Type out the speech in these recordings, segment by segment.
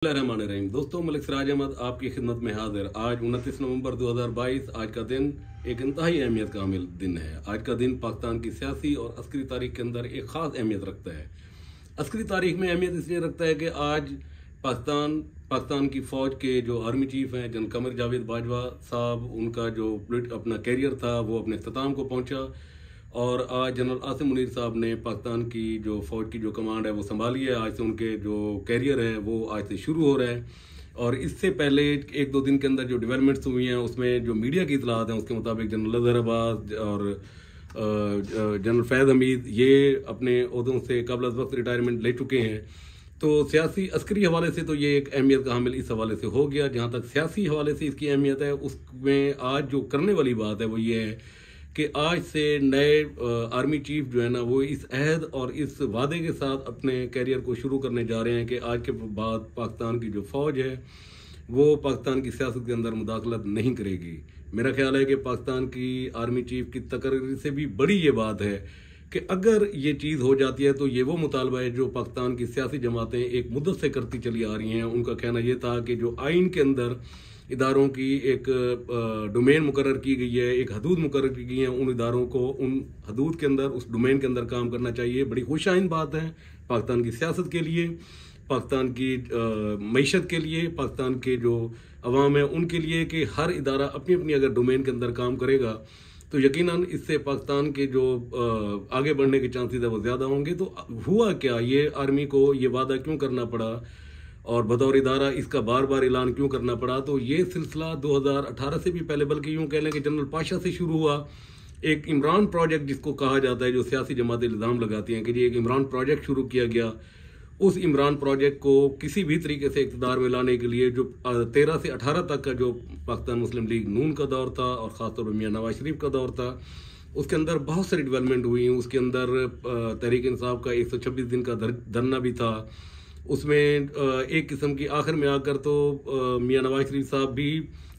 रहीम दोस्तों, मलिक सिराज अहमद आपकी खिदमत में हाजिर। आज 29 नवंबर 2022 आज का दिन एक इंतहाई अहमियत का हामिल दिन है। आज का दिन पाकिस्तान की सियासी और अस्करी तारीख के अंदर एक ख़ास अहमियत रखता है। अस्करी तारीख में अहमियत इसलिए रखता है कि आज पाकिस्तान की फ़ौज के जो आर्मी चीफ हैं जनरल कमर जावेद बाजवा साहब, उनका जो अपना कैरियर था वो अपने अख्ताम को पहुँचा और आज जनरल आसिम मुनीर साहब ने पाकिस्तान की जो फ़ौज की जो कमांड है वो संभाली है। आज से उनके जो कैरियर है वो आज से शुरू हो रहा है। और इससे पहले एक दो दिन के अंदर जो डेवलपमेंट्स हुई हैं उसमें जो मीडिया की इतलात हैं उसके मुताबिक जनरल अजहर अब्बास और जनरल फैज़ हमीद ये अपने ओहदों से कबल वक्त रिटायरमेंट ले चुके हैं। तो सियासी अस्करी हवाले से तो ये एक अहमियत का हामिल इस हवाले से हो गया। जहाँ तक सियासी हवाले से इसकी अहमियत है उसमें आज जो करने वाली बात है वो ये है कि आज से नए आर्मी चीफ जो है ना वो इस अहद और इस वादे के साथ अपने कैरियर को शुरू करने जा रहे हैं कि आज के बाद पाकिस्तान की जो फ़ौज है वो पाकिस्तान की सियासत के अंदर मुदाखलत नहीं करेगी। मेरा ख्याल है कि पाकिस्तान की आर्मी चीफ की तकरीर से भी बड़ी ये बात है कि अगर ये चीज़ हो जाती है तो ये वो मुतालबा है जो पाकिस्तान की सियासी जमातें एक मुद्दत से करती चली आ रही हैं। उनका कहना यह था कि जो आइन के अंदर इदारों की एक डोमेन मुकर्रर की गई है, एक हदूद मुकर्रर की गई है, उन इदारों को उन हदूद के अंदर उस डोमेन के अंदर काम करना चाहिए। बड़ी खुशाइन बात है पाकिस्तान की सियासत के लिए, पाकिस्तान की मईशत के लिए, पाकिस्तान के जो अवाम है उनके लिए कि हर इदारा अपनी अपनी अगर डोमेन के अंदर काम करेगा तो यकीनन इससे पाकिस्तान के जो आगे बढ़ने के चांसेस है वो ज़्यादा होंगे। तो हुआ क्या, ये आर्मी को ये वादा क्यों करना पड़ा और बतौर इदारा इसका बार बार ऐलान क्यों करना पड़ा? तो ये सिलसिला 2018 से भी पहले, बल्कि यूँ कह लें कि जनरल पाशा से शुरू हुआ। एक इमरान प्रोजेक्ट जिसको कहा जाता है, जो सियासी जमातें इल्ज़ाम लगाती हैं कि जी एक इमरान प्रोजेक्ट शुरू किया गया। उस इमरान प्रोजेक्ट को किसी भी तरीके से इक़्तिदार में लाने के लिए जो 13 से 18 तक का जो पाकिस्तान मुस्लिम लीग नून का दौर था और ख़ासतौर पर मियां नवाज शरीफ का दौर था, उसके अंदर बहुत सारी डेवलपमेंट हुई। उसके अंदर तहरीक इंसाफ का 126 दिन का धरना भी था। उसमें एक किस्म की आखिर में आकर तो मियां नवाज शरीफ साहब भी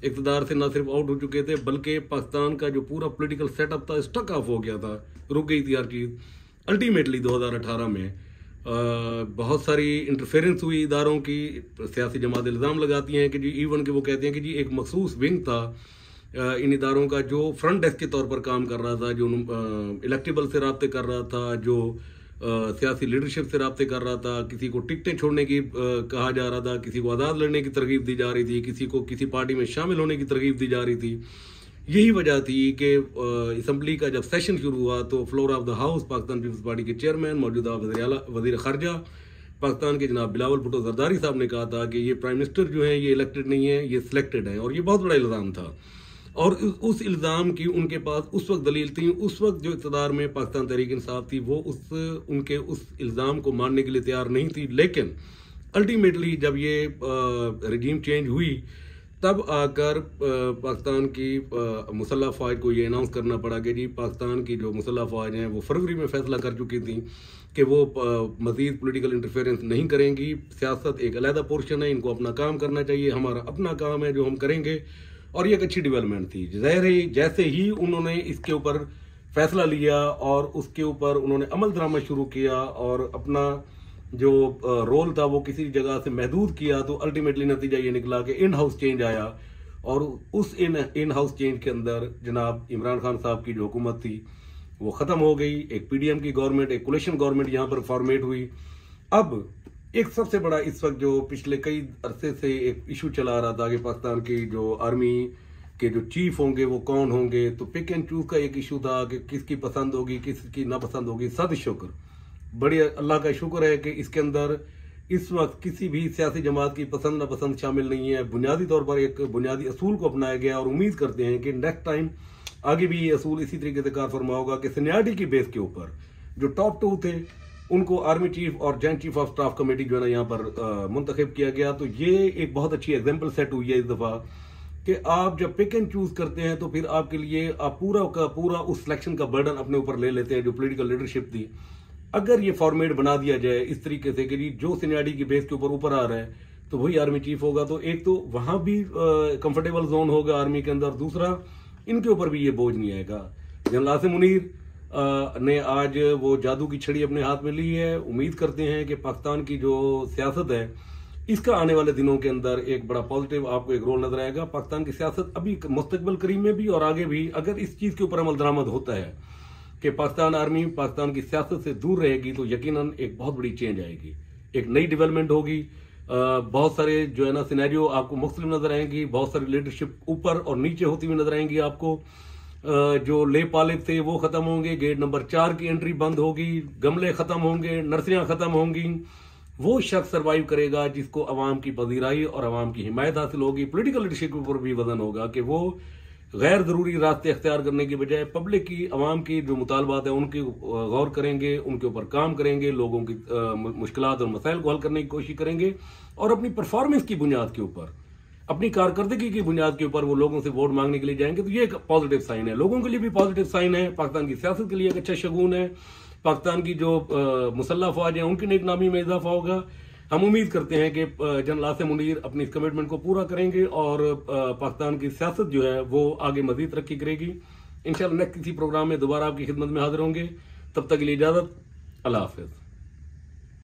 इक़्तिदार से ना सिर्फ आउट हो चुके थे बल्कि पाकिस्तान का जो पूरा पॉलिटिकल सेटअप था स्टक ऑफ हो गया था, रुक गई थी हर चीज़। अल्टीमेटली 2018 में बहुत सारी इंटरफेरेंस हुई इदारों की। सियासी जमात इल्ज़ाम लगाती हैं कि जी इवन के वो कहते हैं कि जी एक मखसूस विंग था इन इदारों का जो फ्रंट डेस्क के तौर पर काम कर रहा था, जो इलेक्टेबल से रब्ते कर रहा था, जो सियासी लीडरशिप से रब्ते कर रहा था, किसी को टिकटें छोड़ने की कहा जा रहा था, किसी को आज़ाद लड़ने की तरगीब दी जा रही थी, किसी को किसी पार्टी में शामिल होने की तरगीब दी जा रही थी। यही वजह थी कि असम्बली का जब सेशन शुरू हुआ तो floor of the house Pakistan Peoples Party के चेयरमैन मौजूदा वज़ीर ख़ारजा पाकिस्तान के जनाब बिलावल भुट्टो ज़रदारी साहब ने कहा था कि ये प्राइम मिनिस्टर जो है ये इलेक्टेड नहीं है, ये सिलेक्टेड है। और ये बहुत बड़ा इल्ज़ाम था और उस इल्ज़ाम की उनके पास उस वक्त दलील थी। उस वक्त जो इक़्तिदार में पाकिस्तान तहरीक इंसाफ थी वो उनके उस इल्ज़ाम को मानने के लिए तैयार नहीं थी। लेकिन अल्टीमेटली जब ये रजीम चेंज हुई तब आकर पाकिस्तान की मुसल्लह फ़ौज को ये अनाउंस करना पड़ा कि जी पाकिस्तान की जो मुसल्लह फ़ौज हैं वो फरवरी में फ़ैसला कर चुकी थी कि वो मज़ीद पॉलिटिकल इंटरफेरेंस नहीं करेंगी। सियासत एक अलहदा पोर्शन है, इनको अपना काम करना चाहिए, हमारा अपना काम है जो हम करेंगे। और ये एक अच्छी डेवलपमेंट थी। जैसे ही उन्होंने इसके ऊपर फैसला लिया और उसके ऊपर उन्होंने अमल दरामद शुरू किया और अपना जो रोल था वो किसी जगह से महदूद किया तो अल्टीमेटली नतीजा ये निकला कि इन हाउस चेंज आया। और उस इन हाउस चेंज के अंदर जनाब इमरान खान साहब की जो हुकूमत थी वो ख़त्म हो गई। एक पीडीएम की गवर्नमेंट, एक कोलिशन गवर्नमेंट यहाँ पर फॉर्मेट हुई। अब एक सबसे बड़ा इस वक्त जो पिछले कई अरसे से एक इशू चला रहा था कि पाकिस्तान की जो आर्मी के जो चीफ होंगे वो कौन होंगे, तो पिक एंड चूज का एक इशू था कि किसकी पसंद होगी किसकी नापसंद होगी। सद शुक्र, बड़ी अल्लाह का शुक्र है कि इसके अंदर इस वक्त किसी भी सियासी जमात की पसंद नापसंद शामिल नहीं है। बुनियादी तौर पर एक बुनियादी असूल को अपनाया गया और उम्मीद करते हैं कि नेक्स्ट टाइम आगे भी ये असूल इसी तरीके से कार फरमा होगा कि सीनियरिटी की बेस के ऊपर जो टॉप 2 थे उनको आर्मी चीफ और joint chief of staff committee जो है ना यहाँ पर मुंतखब किया गया। तो ये एक बहुत अच्छी एग्जाम्पल सेट हुई है इस दफ़ा कि आप जब पिक एंड चूज करते हैं तो फिर आपके लिए आप पूरा का पूरा उस सिलेक्शन का बर्डन अपने ऊपर ले लेते हैं। जो पॉलिटिकल लीडरशिप थी, अगर ये फॉर्मेट बना दिया जाए इस तरीके से कि जी जो सीनियरिटी की बेस के ऊपर आ रहा है तो वही आर्मी चीफ होगा, तो एक तो वहां भी कंफर्टेबल जोन होगा आर्मी के अंदर, दूसरा इनके ऊपर भी ये बोझ नहीं आएगा। जनरल आसिम मुनीर ने आज वो जादू की छड़ी अपने हाथ में ली है। उम्मीद करते हैं कि पाकिस्तान की जो सियासत है इसका आने वाले दिनों के अंदर एक बड़ा पॉजिटिव आपको एक रोल नजर आएगा। पाकिस्तान की सियासत अभी मुस्तकबिल करीब में भी और आगे भी अगर इस चीज के ऊपर अमल दरामद होता है कि पाकिस्तान आर्मी पाकिस्तान की सियासत से दूर रहेगी, तो यकीनन एक बहुत बड़ी चेंज आएगी, एक नई डेवलपमेंट होगी। बहुत सारे जो है ना सिनेरियो आपको मुख्तलिफ नजर आएंगी, बहुत सारी लीडरशिप ऊपर और नीचे होती हुई नजर आएंगी आपको। जो ले पाले थे वो खत्म होंगे, गेट नंबर 4 की एंट्री बंद होगी, गमले खत्म होंगे, नर्सरियां खत्म होंगी। वो शख्स सर्वाइव करेगा जिसको अवाम की पजीराई और अवाम की हिमायत हासिल होगी। पॉलिटिकल लीडरशिप के ऊपर भी वजन होगा कि वो गैर जरूरी रास्ते अख्तियार करने की बजाय पब्लिक की अवाम की जो मुतालबात है उनके गौर करेंगे, उनके ऊपर काम करेंगे, लोगों की मुश्किलात और मसाइल को हल करने की कोशिश करेंगे और अपनी परफॉर्मेंस की बुनियाद के ऊपर, अपनी कारकर्दगी की बुनियाद के ऊपर वो लोगों से वोट मांगने के लिए जाएंगे। तो ये एक पॉजिटिव साइन है, लोगों के लिए भी पॉजिटिव साइन है, पाकिस्तान की सियासत के लिए एक अच्छा शगुन है। पाकिस्तान की जो मुसल्लह फौज है उनकी नेक नामी में इजाफा होगा। हम उम्मीद करते हैं कि जनरल आसिम मुनीर अपनी इस कमिटमेंट को पूरा करेंगे और पाकिस्तान की सियासत जो है वो आगे मजीद तरक्की करेगी। इंशाल्लाह नेक्स्ट किसी प्रोग्राम में दोबारा आपकी खिदमत में हाजिर होंगे। तब तक के लिए इजाजत, अल्लाह हाफिज।